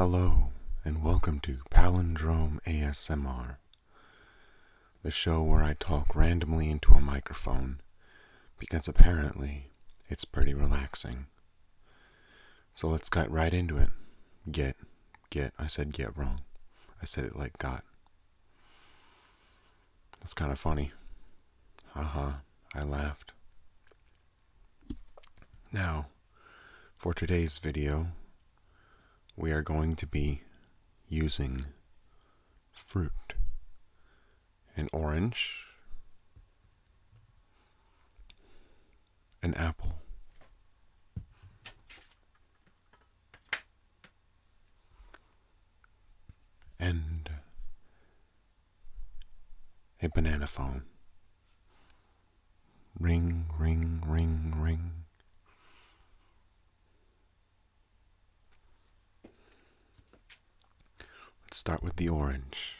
Hello, and welcome to Palindrome ASMR, the show where I talk randomly into a microphone, because apparently it's pretty relaxing. So let's get right into it. I said get wrong. I said it like got. That's kind of funny. Haha, I laughed. Now, for today's video, we are going to be using fruit. An orange, an apple, and a banana phone. Ring, ring, ring, ring. Let's start with the orange.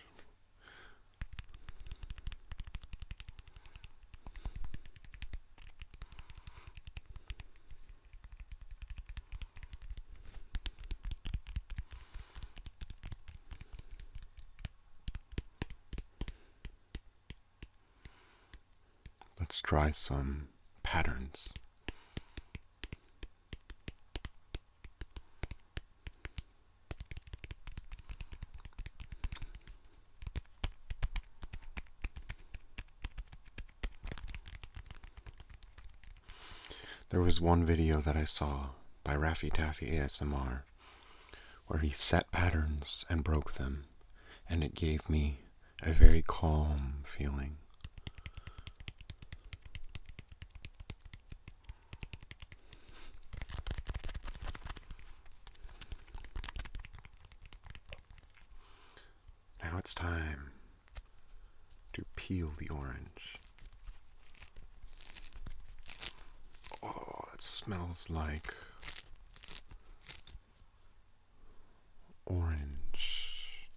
Let's try some patterns. There was one video that I saw by Raffy Taffy ASMR where he set patterns and broke them, and it gave me a very calm feeling. Now it's time to peel the orange. Oh, it smells like orange.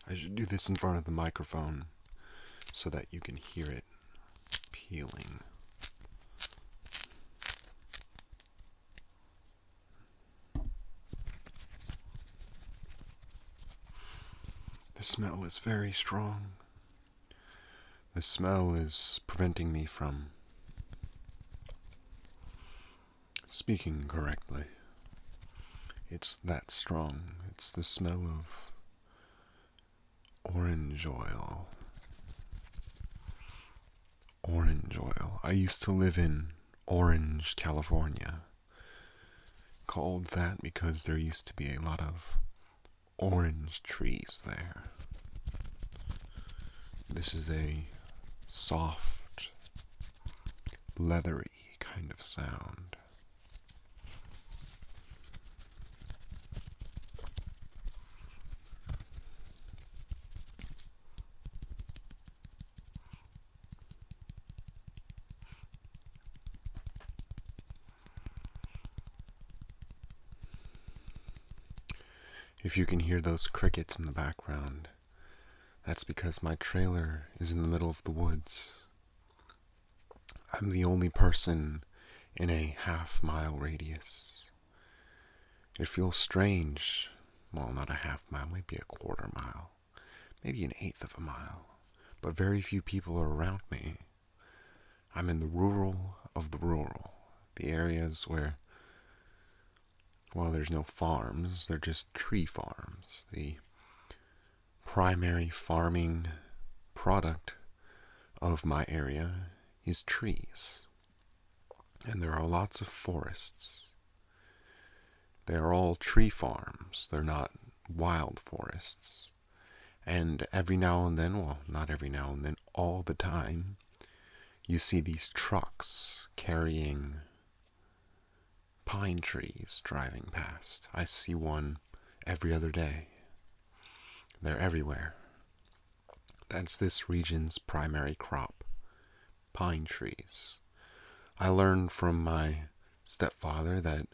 I should do this in front of the microphone so that you can hear it peeling. The smell is very strong. The smell is preventing me from speaking correctly. It's that strong. It's the smell of orange oil. Orange oil. I used to live in Orange, California. Called that because there used to be a lot of orange trees there. This is a soft, leathery kind of sound. If you can hear those crickets in the background, that's because my trailer is in the middle of the woods. I'm the only person in a half-mile radius. It feels strange. Well, not a half mile, maybe a quarter mile, maybe an eighth of a mile, but very few people are around me. I'm in the rural of the rural, the areas where, well, there's no farms, they're just tree farms. The primary farming product of my area is trees. And there are lots of forests. They are all tree farms. They're not wild forests. And every now and then, well, not every now and then, all the time, you see these trucks carrying pine trees driving past. I see one every other day. They're everywhere. That's this region's primary crop, pine trees. I learned from my stepfather that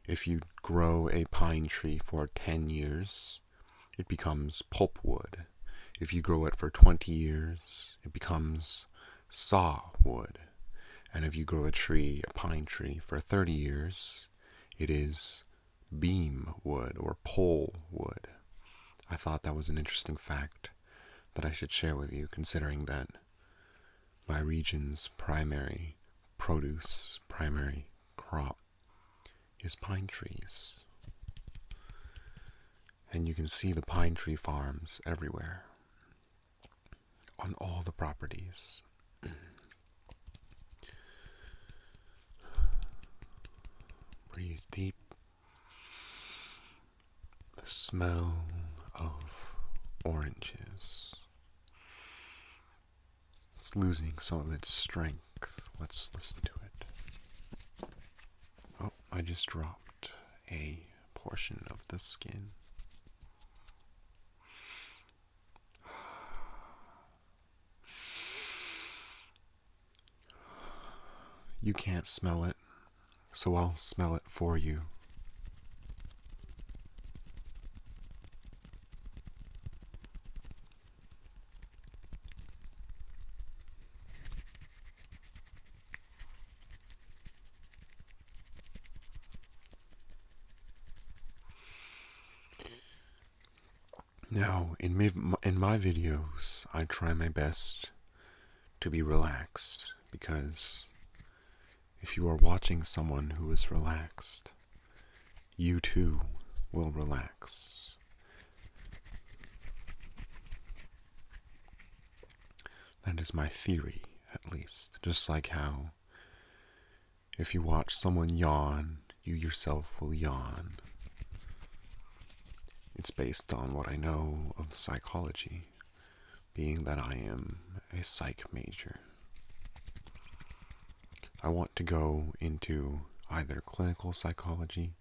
if you grow a pine tree for 10 years, it becomes pulpwood. If you grow it for 20 years, it becomes sawwood. And if you grow a pine tree, for 30 years, it is beam wood or pole wood. I thought that was an interesting fact that I should share with you, considering that my region's primary produce, primary crop, is pine trees. And you can see the pine tree farms everywhere, on all the properties. Breathe deep. The smell of oranges. It's losing some of its strength. Let's listen to it. Oh, I just dropped a portion of the skin. You can't smell it, so I'll smell it for you. Now, in my videos, I try my best to be relaxed, because if you are watching someone who is relaxed, you too will relax. That is my theory, at least. Just like how if you watch someone yawn, you yourself will yawn. It's based on what I know of psychology, being that I am a psych major. I want to go into either clinical psychology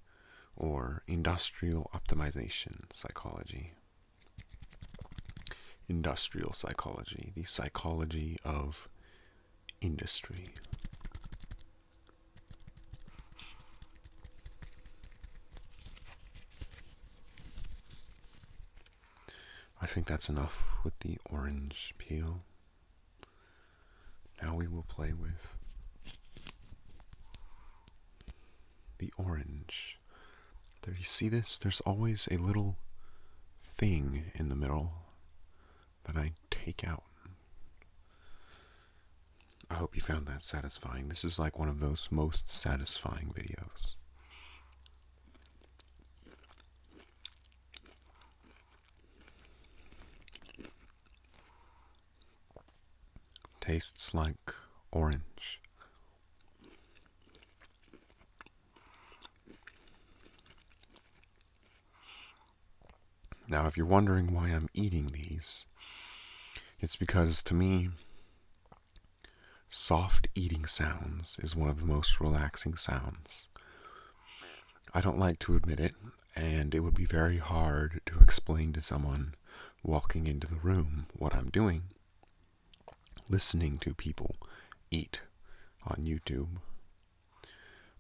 or industrial optimization psychology. Industrial psychology, the psychology of industry. I think that's enough with the orange peel. Now we will play with the orange. There, you see this? There's always a little thing in the middle that I take out. I hope you found that satisfying. This is like one of those most satisfying videos. Tastes like orange. Now, if you're wondering why I'm eating these, it's because to me, soft eating sounds is one of the most relaxing sounds. I don't like to admit it, and it would be very hard to explain to someone walking into the room what I'm doing. Listening to people eat on YouTube.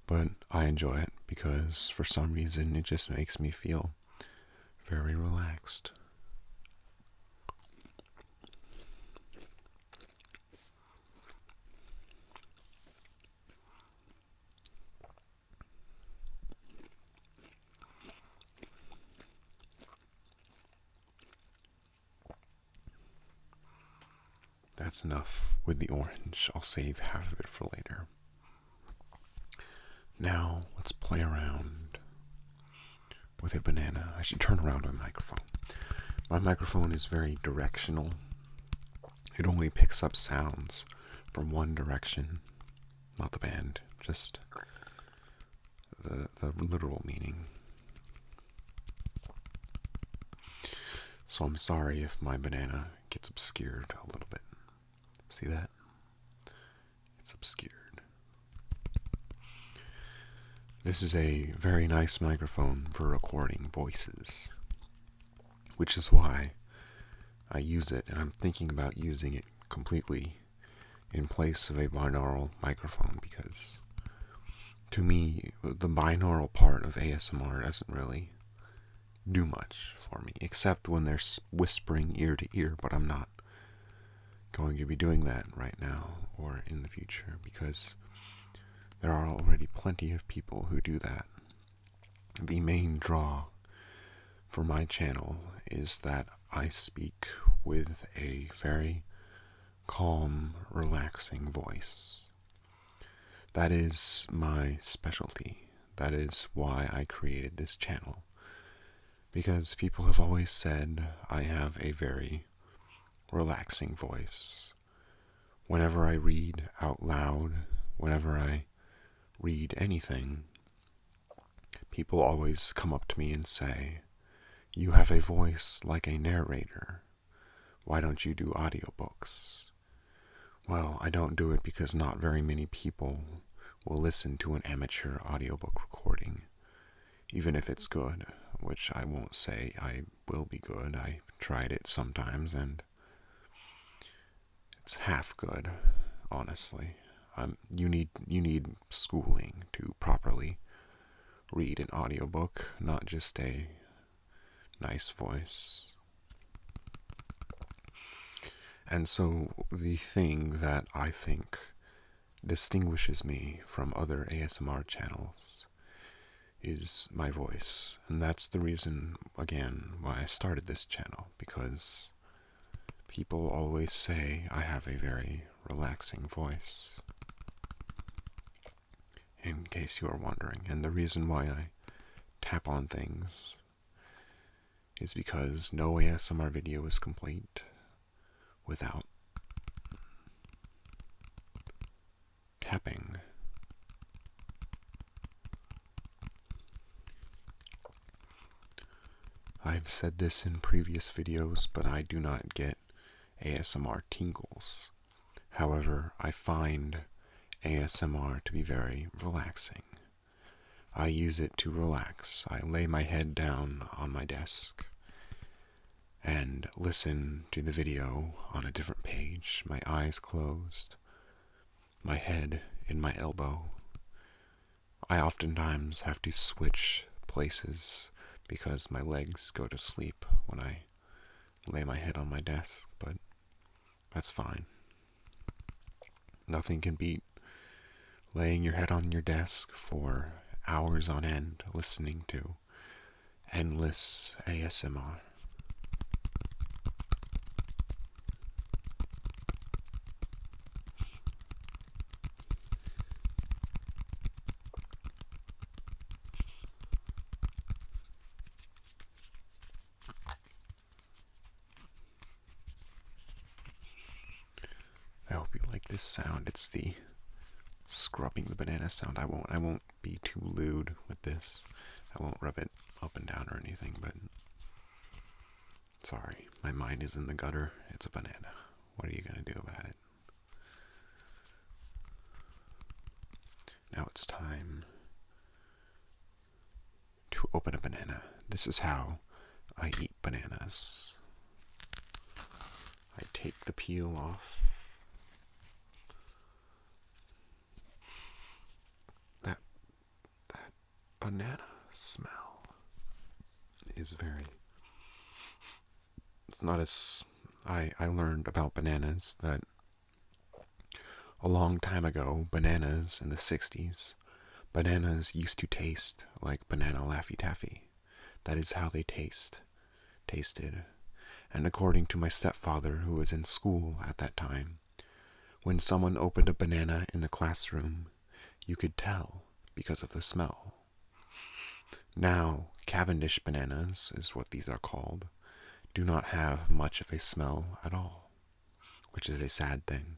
But I enjoy it because for some reason it just makes me feel very relaxed. That's enough with the orange. I'll save half of it for later. Now, let's play around with a banana. I should turn around my microphone. My microphone is very directional. It only picks up sounds from one direction. Not the band, just the literal meaning. So I'm sorry if my banana gets obscured a little bit. See that? It's obscured. This is a very nice microphone for recording voices, which is why I use it, and I'm thinking about using it completely in place of a binaural microphone, because to me, the binaural part of ASMR doesn't really do much for me, except when they're whispering ear to ear, but I'm not going to be doing that right now or in the future because there are already plenty of people who do that. The main draw for my channel is that I speak with a very calm, relaxing voice. That is my specialty. That is why I created this channel. Because people have always said I have a very relaxing voice. Whenever I read out loud, whenever I read anything, people always come up to me and say, "You have a voice like a narrator. Why don't you do audiobooks?" Well, I don't do it because not very many people will listen to an amateur audiobook recording, even if it's good, which I won't say I will be good. I've tried it sometimes, and it's half good, honestly. You need schooling to properly read an audiobook, not just a nice voice. And so the thing that I think distinguishes me from other ASMR channels is my voice. And that's the reason, again, why I started this channel, because people always say I have a very relaxing voice, in case you are wondering. And the reason why I tap on things is because no ASMR video is complete without tapping. I've said this in previous videos, but I do not get ASMR tingles. However, I find ASMR to be very relaxing. I use it to relax. I lay my head down on my desk and listen to the video on a different page, my eyes closed, my head in my elbow. I oftentimes have to switch places because my legs go to sleep when I lay my head on my desk, but that's fine. Nothing can beat laying your head on your desk for hours on end listening to endless ASMR. I hope you like this sound. It's the scrubbing the banana sound. I won't be too lewd with this. I won't rub it up and down or anything, but sorry, my mind is in the gutter. It's a banana. What are you going to do about it? Now it's time to open a banana. This is how I eat bananas. I take the peel off. That banana smell is very... It's not as... I learned about bananas that a long time ago, bananas in the 60s, bananas used to taste like banana Laffy Taffy. That is how they tasted. And according to my stepfather, who was in school at that time, when someone opened a banana in the classroom, you could tell because of the smell. Now, Cavendish bananas is what these are called, do not have much of a smell at all, which is a sad thing,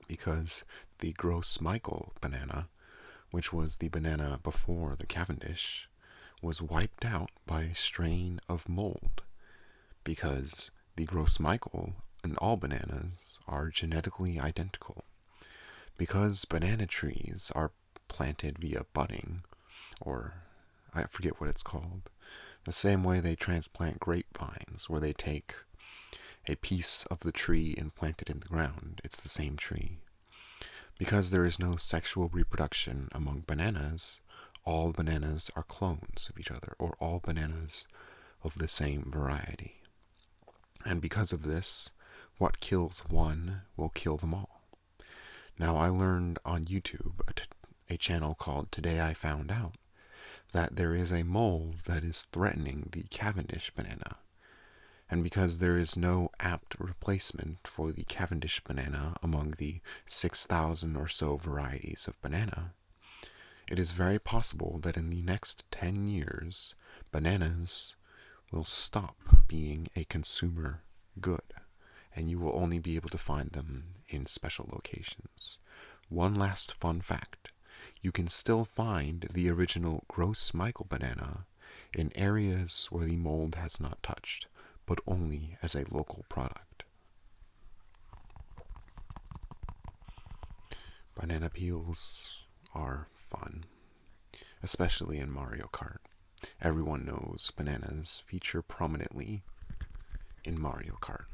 because the Gros Michael banana, which was the banana before the Cavendish, was wiped out by a strain of mold, because the Gros Michael and all bananas are genetically identical. Because banana trees are planted via budding, or I forget what it's called, the same way they transplant grapevines, where they take a piece of the tree and plant it in the ground. It's the same tree. Because there is no sexual reproduction among bananas, all bananas are clones of each other, or all bananas of the same variety. And because of this, what kills one will kill them all. Now, I learned on YouTube, a channel called Today I Found Out, that there is a mold that is threatening the Cavendish banana. And because there is no apt replacement for the Cavendish banana among the 6,000 or so varieties of banana, it is very possible that in the next 10 years, bananas will stop being a consumer good, and you will only be able to find them in special locations. One last fun fact: you can still find the original Gross Michael banana in areas where the mold has not touched, but only as a local product. Banana peels are fun, especially in Mario Kart. Everyone knows bananas feature prominently in Mario Kart,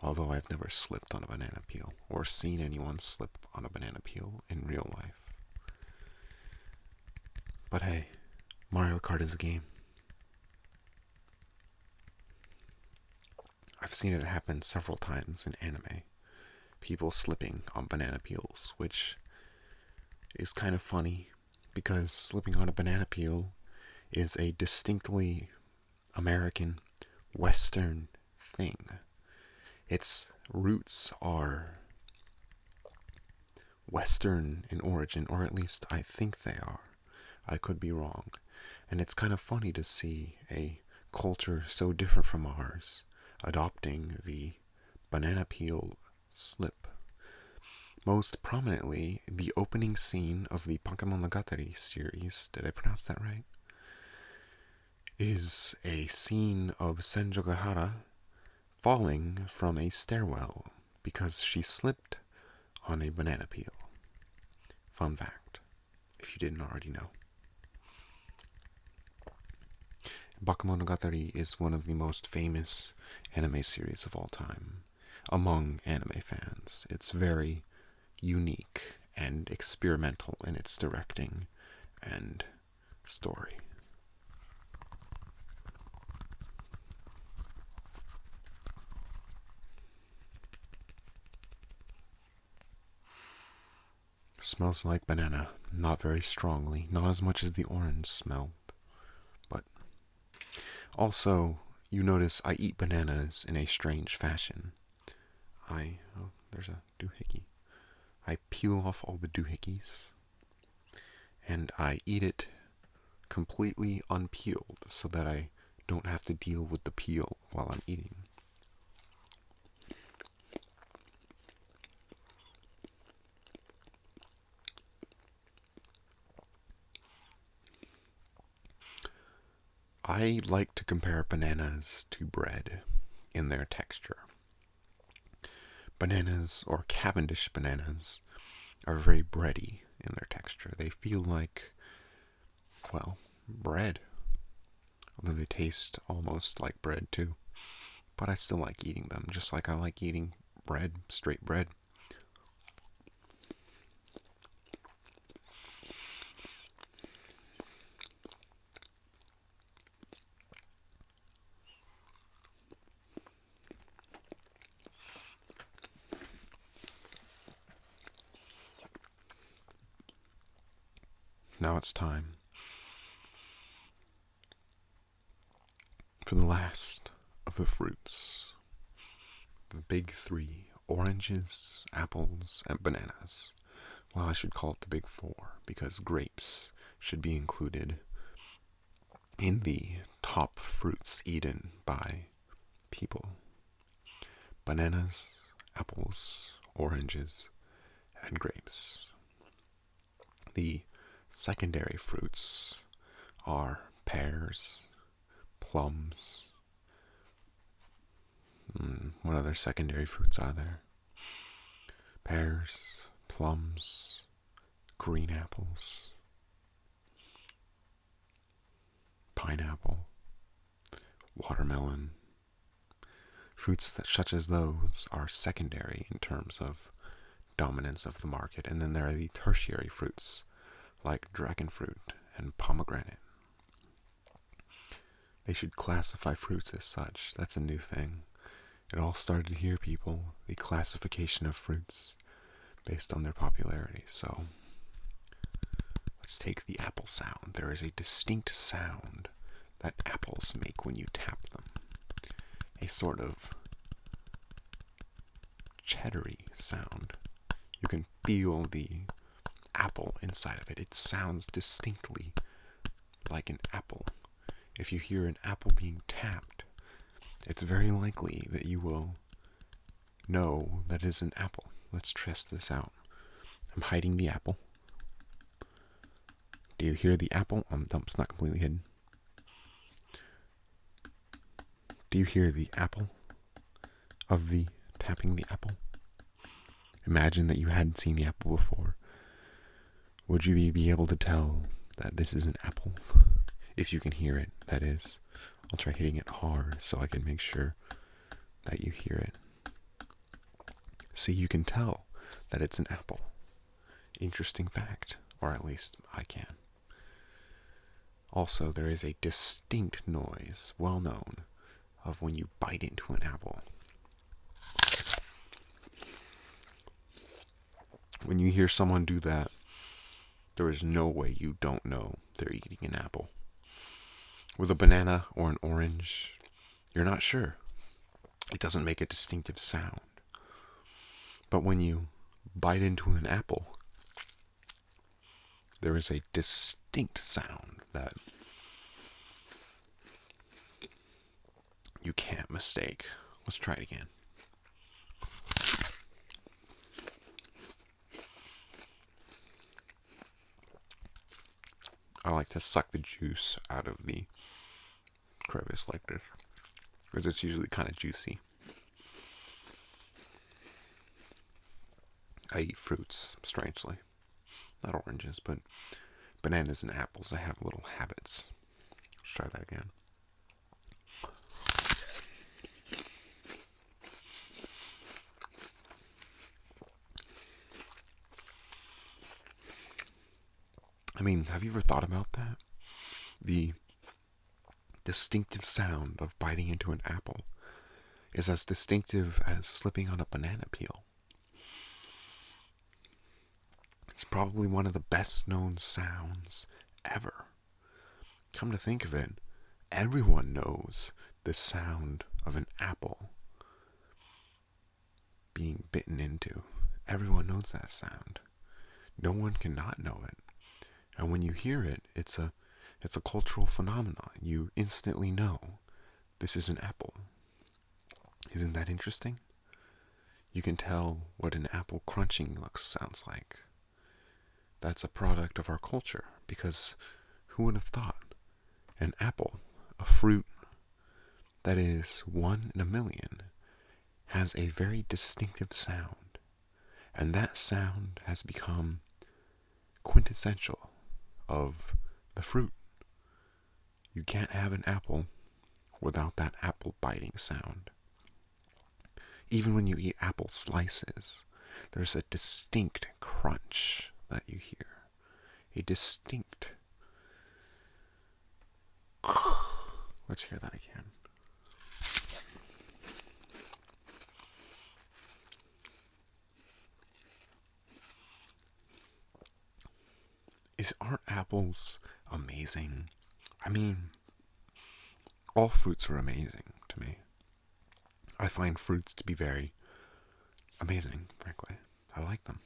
although I've never slipped on a banana peel or seen anyone slip on a banana peel in real life. But hey, Mario Kart is a game. I've seen it happen several times in anime. People slipping on banana peels, which is kind of funny because slipping on a banana peel is a distinctly American, Western thing. Its roots are Western in origin, or at least I think they are. I could be wrong. And it's kind of funny to see a culture so different from ours adopting the banana peel slip. Most prominently, the opening scene of the Bakemonogatari series, did I pronounce that right? Is a scene of Senjogahara falling from a stairwell because she slipped on a banana peel. Fun fact, if you didn't already know. Bakemonogatari is one of the most famous anime series of all time among anime fans. It's very unique and experimental in its directing and story. Smells like banana, not very strongly, not as much as the orange smelled, but also you notice I eat bananas in a strange fashion. There's a doohickey. I peel off all the doohickeys and I eat it completely unpeeled so that I don't have to deal with the peel while I'm eating. I like to compare bananas to bread in their texture. Bananas, or Cavendish bananas, are very bready in their texture. They feel like, well, bread. Although they taste almost like bread too. But I still like eating them, just like I like eating bread, straight bread. Now it's time for the last of the fruits. The big three: oranges, apples, and bananas. Well, I should call it the big four, because grapes should be included in the top fruits eaten by people. Bananas, apples, oranges, and grapes. The secondary fruits are pears, plums. What other secondary fruits are there? Pears, plums, green apples, pineapple, watermelon. Fruits such as those are secondary in terms of dominance of the market. And then there are the tertiary fruits, like dragon fruit and pomegranate. They should classify fruits as such. That's a new thing. It all started here, people. The classification of fruits based on their popularity. So, let's take the apple sound. There is a distinct sound that apples make when you tap them. A sort of cheddary sound. You can feel the apple inside of it. It sounds distinctly like an apple. If you hear an apple being tapped, it's very likely that you will know that it is an apple. Let's test this out. I'm hiding the apple. Do you hear the apple? It's not completely hidden. Do you hear the apple of the tapping the apple? Imagine that you hadn't seen the apple before. Would you be able to tell that this is an apple? If you can hear it, that is. I'll try hitting it hard so I can make sure that you hear it. See, you can tell that it's an apple. Interesting fact, or at least I can. Also, there is a distinct noise, well known, of when you bite into an apple. When you hear someone do that, there is no way you don't know they're eating an apple. With a banana or an orange, you're not sure. It doesn't make a distinctive sound. But when you bite into an apple, there is a distinct sound that you can't mistake. Let's try it again. I like to suck the juice out of the crevice like this, because it's usually kind of juicy. I eat fruits, strangely. Not oranges, but bananas and apples. I have little habits. Let's try that again. I mean, have you ever thought about that? The distinctive sound of biting into an apple is as distinctive as slipping on a banana peel. It's probably one of the best known sounds ever. Come to think of it, everyone knows the sound of an apple being bitten into. Everyone knows that sound. No one cannot know it. And when you hear it, it's a cultural phenomenon. You instantly know this is an apple. Isn't that interesting? You can tell what an apple crunching sounds like. That's a product of our culture, because who would have thought an apple, a fruit that is 1 in a million, has a very distinctive sound, and that sound has become quintessential of the fruit. You can't have an apple without that apple biting sound. Even when you eat apple slices, there's a distinct crunch that you hear. A distinct. Let's hear that again. Aren't apples amazing? I mean, all fruits are amazing to me. I find fruits to be very amazing, frankly. I like them.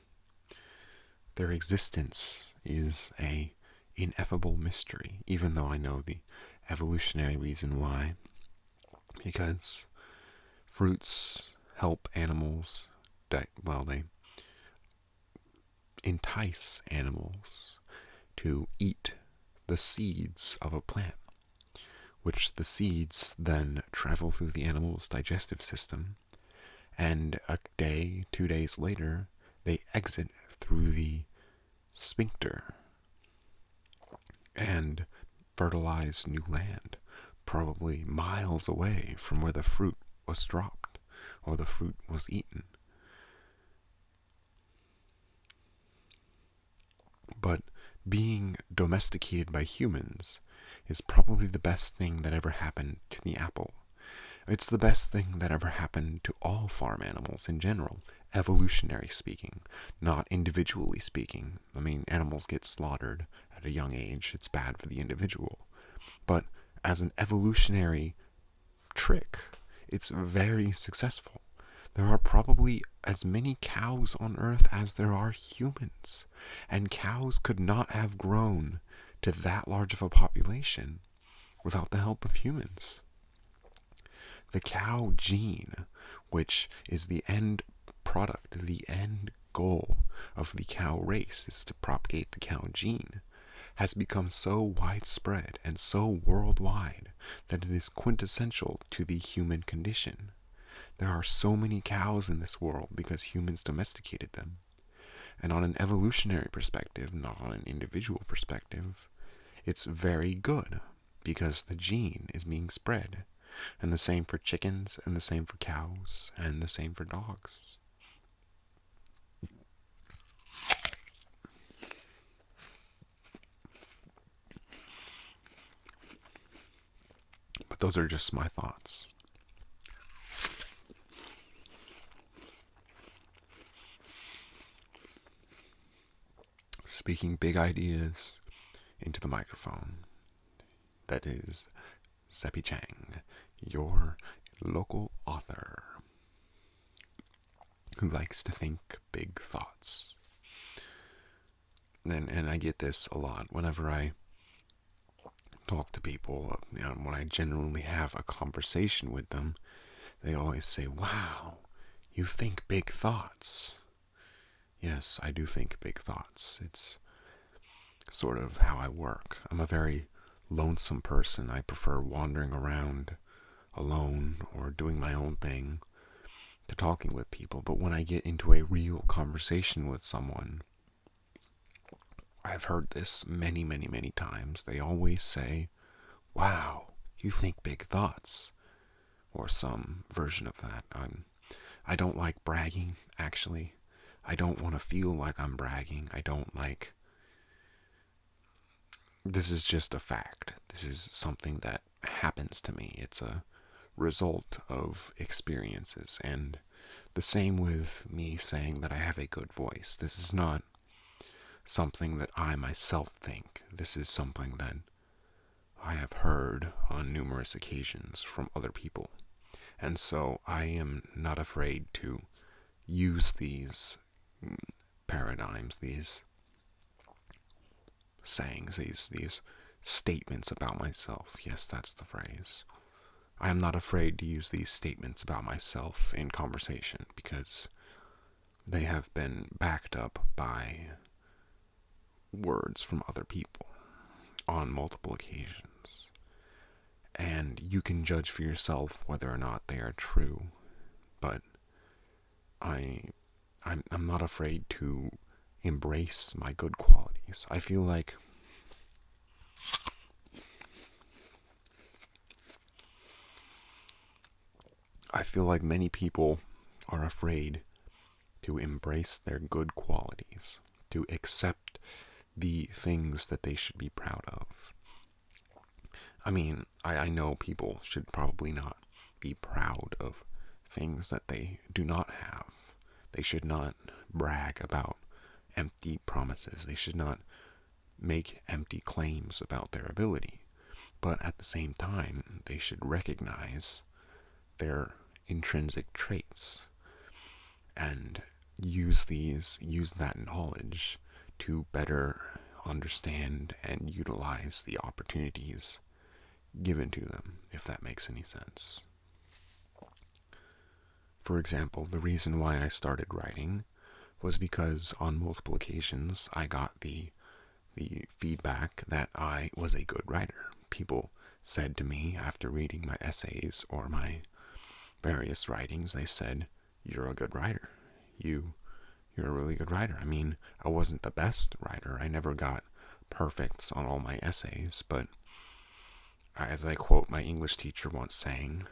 Their existence is a ineffable mystery, even though I know the evolutionary reason why. Because fruits help animals, they entice animals to eat the seeds of a plant, which the seeds then travel through the animal's digestive system, and a day, 2 days later, they exit through the sphincter and fertilize new land, probably miles away from where the fruit was dropped or the fruit was eaten. But being domesticated by humans is probably the best thing that ever happened to the apple. It's the best thing that ever happened to all farm animals in general, evolutionary speaking, not individually speaking. I mean, animals get slaughtered at a young age, it's bad for the individual. But as an evolutionary trick, it's very successful. There are probably as many cows on Earth as there are humans, and cows could not have grown to that large of a population without the help of humans. The cow gene, which is the end product, the end goal of the cow race is to propagate the cow gene, has become so widespread and so worldwide that it is quintessential to the human condition. There are so many cows in this world because humans domesticated them. And on an evolutionary perspective, not on an individual perspective, it's very good because the gene is being spread. And the same for chickens, and the same for cows, and the same for dogs. But those are just my thoughts. Speaking big ideas into the microphone. That is Seppi Chang, your local author who likes to think big thoughts. And I get this a lot whenever I talk to people, when I genuinely have a conversation with them. They always say, "Wow, you think big thoughts." Yes, I do think big thoughts. It's sort of how I work. I'm a very lonesome person. I prefer wandering around alone or doing my own thing to talking with people. But when I get into a real conversation with someone, I've heard this many, many, many times. They always say, "Wow, you think big thoughts," or some version of that. I don't like bragging, actually. I don't want to feel like I'm bragging. This is just a fact. This is something that happens to me. It's a result of experiences. And the same with me saying that I have a good voice. This is not something that I myself think. This is something that I have heard on numerous occasions from other people. And so I am not afraid to use these paradigms, these sayings, these statements about myself. Yes, that's the phrase. I am not afraid to use these statements about myself in conversation because they have been backed up by words from other people on multiple occasions. And you can judge for yourself whether or not they are true. But I'm not afraid to embrace my good qualities. I feel like many people are afraid to embrace their good qualities, to accept the things that they should be proud of. I mean, I know people should probably not be proud of things that they do not have. They should not brag about empty promises. They should not make empty claims about their ability. But at the same time, they should recognize their intrinsic traits and use that knowledge to better understand and utilize the opportunities given to them, if that makes any sense. For example, the reason why I started writing was because on multiple occasions I got the feedback that I was a good writer. People said to me after reading my essays or my various writings, they said, "You're a good writer. You're a really good writer." I mean, I wasn't the best writer. I never got perfects on all my essays, but as I quote my English teacher once saying,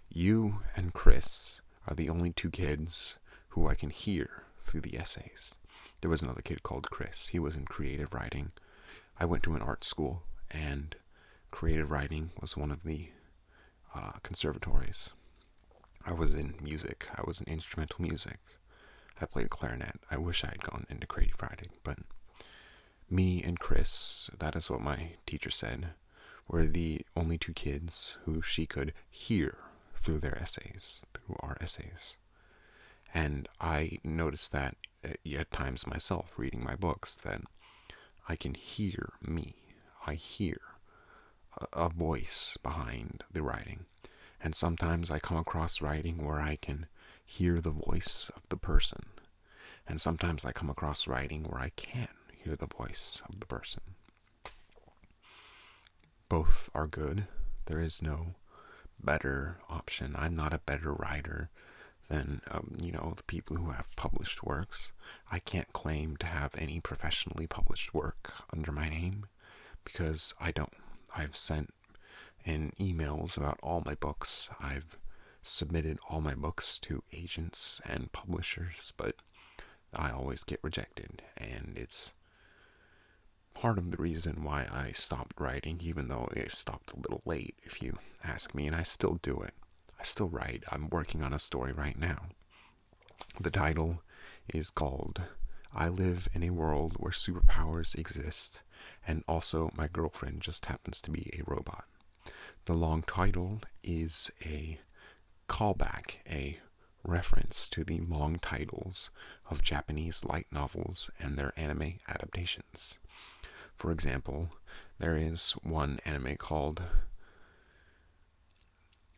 "You and Chris are the only two kids who I can hear through the essays." There was another kid called Chris. He was in creative writing. I went to an art school, and creative writing was one of the conservatories. I was in music. I was in instrumental music. I played clarinet. I wish I had gone into creative writing, but me and Chris, that is what my teacher said, were the only two kids who she could hear through their essays, through our essays. And I noticed that at times myself, reading my books, that I can hear me. I hear a voice behind the writing. And sometimes I come across writing where I can hear the voice of the person. And sometimes I come across writing where I can't hear the voice of the person. Both are good. There is no better option. I'm not a better writer than, the people who have published works. I can't claim to have any professionally published work under my name because I don't. I've sent in emails about all my books. I've submitted all my books to agents and publishers, but I always get rejected, and it's part of the reason why I stopped writing, even though it stopped a little late, if you ask me, and I still do it. I still write. I'm working on a story right now. The title is called I Live in a World Where Superpowers Exist, and also my girlfriend just happens to be a robot. The long title is a callback, a reference to the long titles of Japanese light novels and their anime adaptations. For example, there is one anime called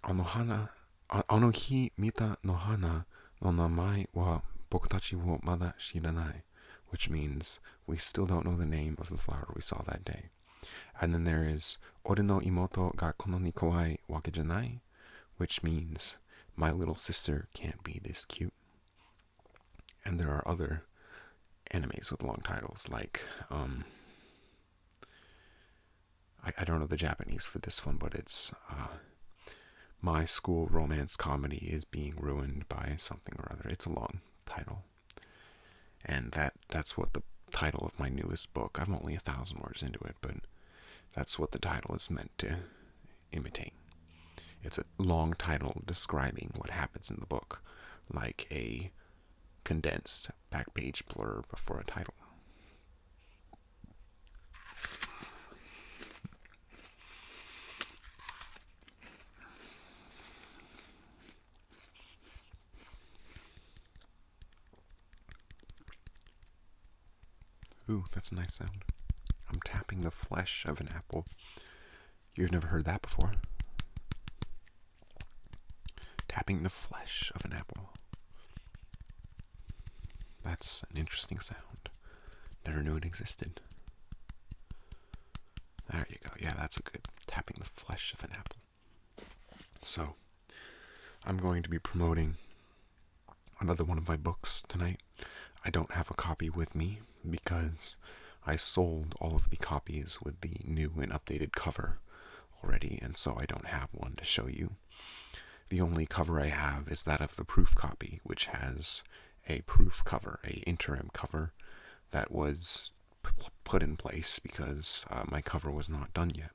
Anohi Mita no Hana no Namae wa Bokutachi wo Mada Shiranai, which means we still don't know the name of the flower we saw that day. And then there is Ore no imoto ga kono ni kawai wake janai, which means my little sister can't be this cute. And there are other animes with long titles, like, I don't know the Japanese for this one, but it's My School Romance Comedy is Being Ruined by Something or Other. It's a long title. And that's what the title of my newest book, I'm only 1,000 words into it, but that's what the title is meant to imitate. It's a long title describing what happens in the book, like a condensed back page blurb for a title. Ooh, that's a nice sound. I'm tapping the flesh of an apple. You've never heard that before. Tapping the flesh of an apple. That's an interesting sound. Never knew it existed. There you go. Yeah, that's a good tapping the flesh of an apple. So, I'm going to be promoting another one of my books tonight. I don't have a copy with me because I sold all of the copies with the new and updated cover already, and so I don't have one to show you. The only cover I have is that of the proof copy, which has a proof cover, a interim cover that was put in place because my cover was not done yet,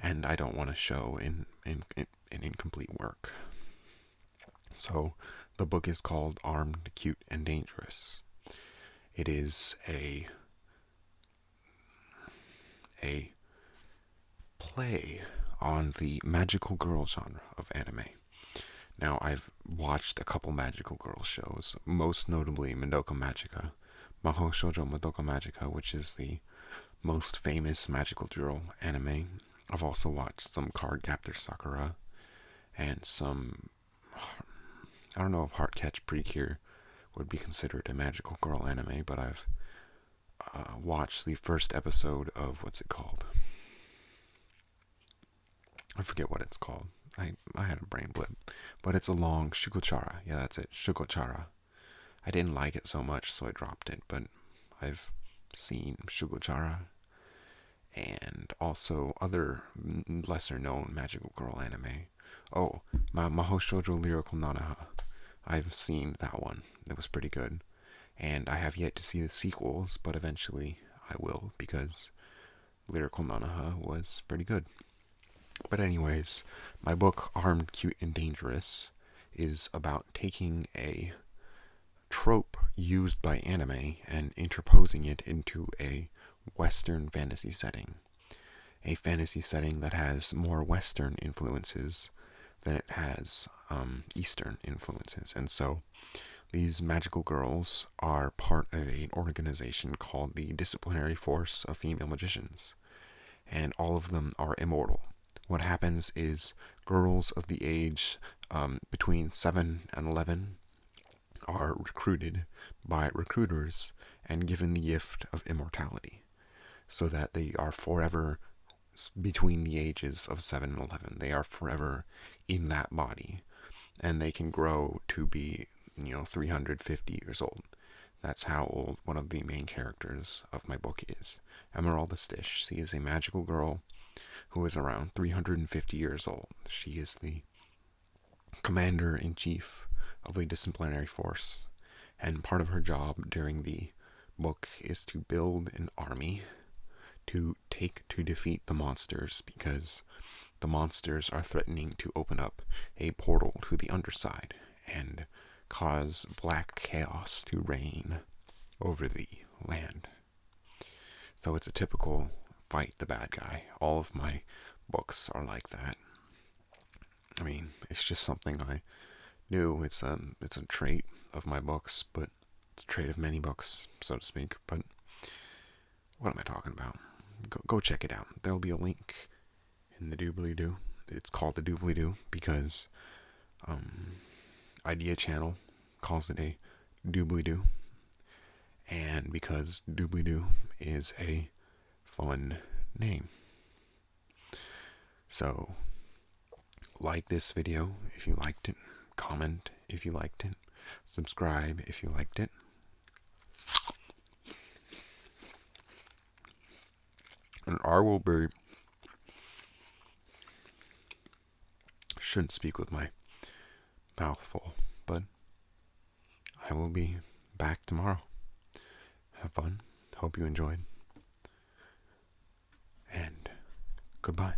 and I don't want to show an incomplete work. So the book is called Armed, Cute, and Dangerous. It is a play on the magical girl genre of anime. Now, I've watched a couple magical girl shows, most notably Madoka Magica, Mahou Shoujo Madoka Magica, which is the most famous magical girl anime. I've also watched some Cardcaptor Sakura and some, I don't know if Heartcatch Precure would be considered a magical girl anime, but I've watched the first episode of, what's it called? I forget what it's called. I had a brain blip. But it's a long Shugochara. Yeah, that's it. Shugochara. I didn't like it so much, so I dropped it. But I've seen Shugochara and also other lesser-known magical girl anime. Oh, Mahou Shoujo Lyrical Nanaha. I've seen that one. It was pretty good. And I have yet to see the sequels, but eventually I will, because Lyrical Nanaha was pretty good. But anyways, my book Armed, Cute, and Dangerous is about taking a trope used by anime and interposing it into a Western fantasy setting. A fantasy setting that has more Western influences than it has Eastern influences. And so these magical girls are part of an organization called the Disciplinary Force of Female Magicians, and all of them are immortal. What happens is girls of the age between 7 and 11 are recruited by recruiters and given the gift of immortality, so that they are forever between the ages of 7 and 11. They are forever in that body, and they can grow to be 350 years old. That's how old one of the main characters of my book is. Emeralda Stish. She is a magical girl who is around 350 years old. She is the commander-in-chief of the disciplinary force, and part of her job during the book is to build an army to defeat the monsters, because the monsters are threatening to open up a portal to the underside and cause black chaos to reign over the land. So it's a typical fight the bad guy. All of my books are like that. I mean, it's just something I do. It's a trait of my books, but it's a trait of many books, so to speak. But what am I talking about? Go check it out. There'll be a link in the doobly-doo. It's called the doobly-doo because Idea Channel calls it a doobly-doo, and because doobly-doo is a fun name. So, like this video if you liked it, comment if you liked it, subscribe if you liked it. And I will be... shouldn't speak with my mouth full, but I will be back tomorrow. Have fun. Hope you enjoyed. And goodbye.